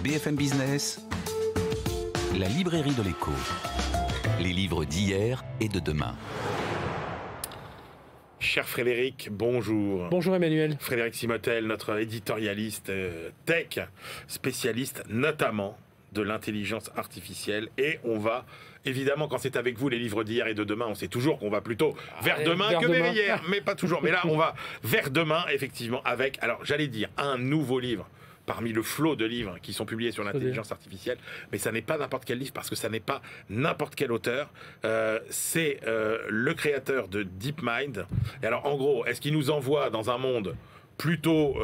BFM Business, la librairie de l'écho. Les livres d'hier et de demain. Cher Frédéric, bonjour. Bonjour Emmanuel. Frédéric Simotel, notre éditorialiste tech, spécialiste notamment de l'intelligence artificielle. Et on va, évidemment, quand c'est avec vous les livres d'hier et de demain, on sait toujours qu'on va plutôt vers demain que vers hier, mais pas toujours. Mais là, on va vers demain, effectivement, avec, alors j'allais dire, un nouveau livre parmi le flot de livres qui sont publiés sur l'intelligence artificielle, mais ça n'est pas n'importe quel livre parce que ça n'est pas n'importe quel auteur. C'est le créateur de DeepMind. Et alors, en gros, est-ce qu'il nous envoie dans un monde plutôt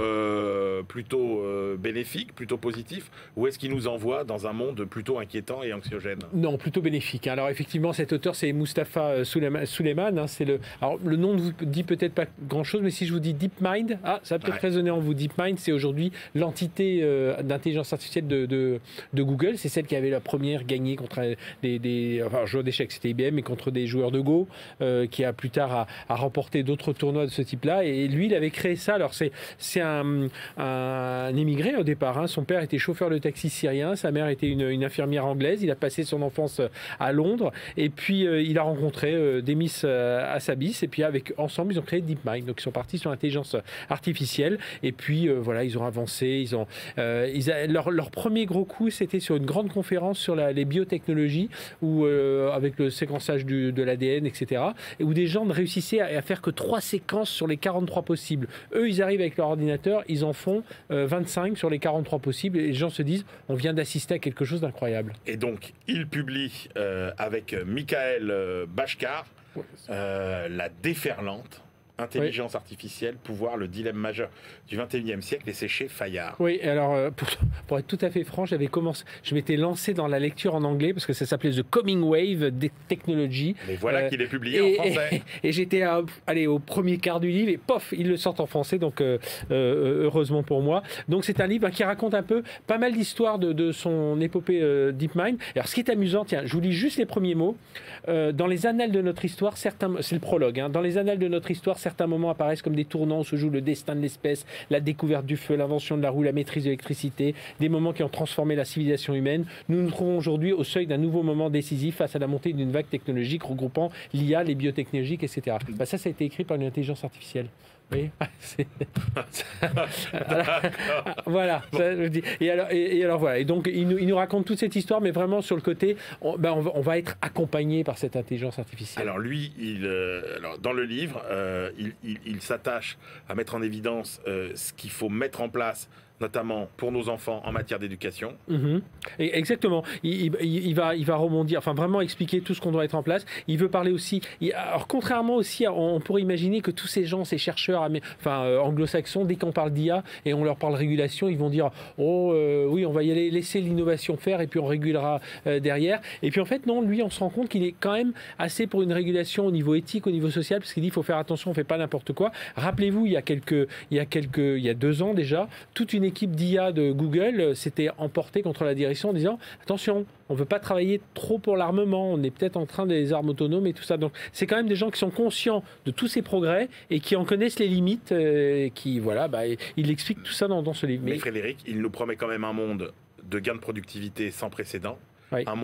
bénéfique, plutôt positif, ou est-ce qu'il nous envoie dans un monde plutôt inquiétant et anxiogène? Non, plutôt bénéfique. Alors effectivement, cet auteur, c'est Mustapha Suleyman. Alors le nom ne vous dit peut-être pas grand-chose, mais si je vous dis DeepMind, ça va peut-être résonner en vous. DeepMind, c'est aujourd'hui l'entité d'intelligence artificielle de Google. C'est celle qui avait la première gagné contre un joueur d'échecs, c'était IBM, mais contre des joueurs de Go, qui a plus tard a remporté d'autres tournois de ce type-là. Et lui, il avait créé ça. Alors c'est un immigré au départ. Son père était chauffeur de taxi syrien, sa mère était une infirmière anglaise. Il a passé son enfance à Londres et puis il a rencontré Demis Hassabis et puis ensemble ils ont créé DeepMind. Donc ils sont partis sur l'intelligence artificielle et puis voilà, ils ont avancé. Leur premier gros coup, c'était sur une grande conférence sur les biotechnologies où avec le séquençage de l'ADN, etc. Et où des gens ne réussissaient à faire que 3 séquences sur les 43 possibles. Eux, ils arrivent avec leur ordinateur, ils en font 25 sur les 43 possibles et les gens se disent on vient d'assister à quelque chose d'incroyable. Et donc, il publie avec Michael Bashkar La déferlante. Intelligence artificielle, pouvoir, le dilemme majeur du 21e siècle, et c'est chez Fayard. Oui, alors pour être tout à fait franc, je m'étais lancé dans la lecture en anglais parce que ça s'appelait The Coming Wave Technology. Mais voilà qu'il est publié en français. Et j'étais au premier quart du livre et pof, ils le sortent en français, donc heureusement pour moi. Donc c'est un livre qui raconte un peu pas mal d'histoires de son épopée DeepMind. Alors ce qui est amusant, tiens, je vous lis juste les premiers mots. Dans les annales de notre histoire, c'est le prologue, dans les annales de notre histoire, certains moments apparaissent comme des tournants où se joue le destin de l'espèce, la découverte du feu, l'invention de la roue, la maîtrise de l'électricité, des moments qui ont transformé la civilisation humaine. Nous nous trouvons aujourd'hui au seuil d'un nouveau moment décisif face à la montée d'une vague technologique regroupant l'IA, les biotechnologies, etc. Ça a été écrit par une intelligence artificielle. Oui, voilà. Et alors voilà. Et donc il nous raconte toute cette histoire, mais vraiment sur le côté, on va être accompagné par cette intelligence artificielle. Alors lui, dans le livre, il s'attache à mettre en évidence ce qu'il faut mettre en place, notamment pour nos enfants en matière d'éducation. Exactement. Il va rebondir, enfin vraiment expliquer tout ce qu'on doit mettre en place. Il veut parler aussi. Alors contrairement aussi, on pourrait imaginer que tous ces gens, ces chercheurs, anglo-saxons, dès qu'on parle d'IA et on leur parle régulation, ils vont dire oui, on va y aller, laisser l'innovation faire et puis on régulera derrière. Et puis en fait non, lui on se rend compte qu'il est quand même assez pour une régulation au niveau éthique, au niveau social, parce qu'il dit il faut faire attention, on fait pas n'importe quoi. Rappelez-vous, il y a 2 ans déjà, toute une équipe d'IA de Google s'était emportée contre la direction en disant attention, on ne veut pas travailler trop pour l'armement, on est peut-être en train des armes autonomes et tout ça. Donc c'est quand même des gens qui sont conscients de tous ces progrès et qui en connaissent les limites, il explique tout ça dans ce livre. Mais Frédéric, il nous promet quand même un monde de gains de productivité sans précédent. Oui. Un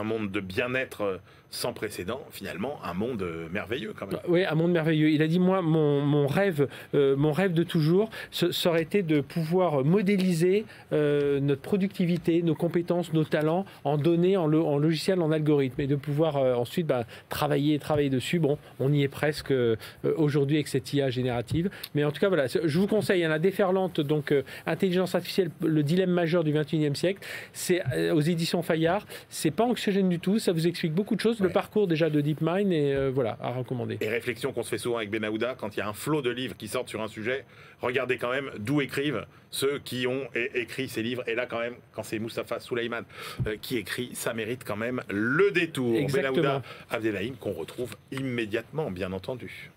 monde de bien-être sans précédent, finalement, un monde merveilleux quand même. Oui, un monde merveilleux. Il a dit, moi, mon rêve de toujours, ça aurait été de pouvoir modéliser notre productivité, nos compétences, nos talents en données, en logiciel, en algorithme, et de pouvoir ensuite travailler dessus. Bon, on y est presque aujourd'hui avec cette IA générative. Mais en tout cas, voilà, je vous conseille, la déferlante, donc intelligence artificielle, le dilemme majeur du 21e siècle, c'est aux éditions Fayard. C'est pas anxiogène du tout, ça vous explique beaucoup de choses, le parcours déjà de DeepMind et voilà, à recommander. Et réflexion qu'on se fait souvent avec Benahouda, quand il y a un flot de livres qui sortent sur un sujet, regardez quand même d'où écrivent ceux qui ont écrit ces livres. Et là quand même, quand c'est Mustapha Suleyman qui écrit, ça mérite quand même le détour. Exactement. Benahouda Abdelhaim qu'on retrouve immédiatement, bien entendu.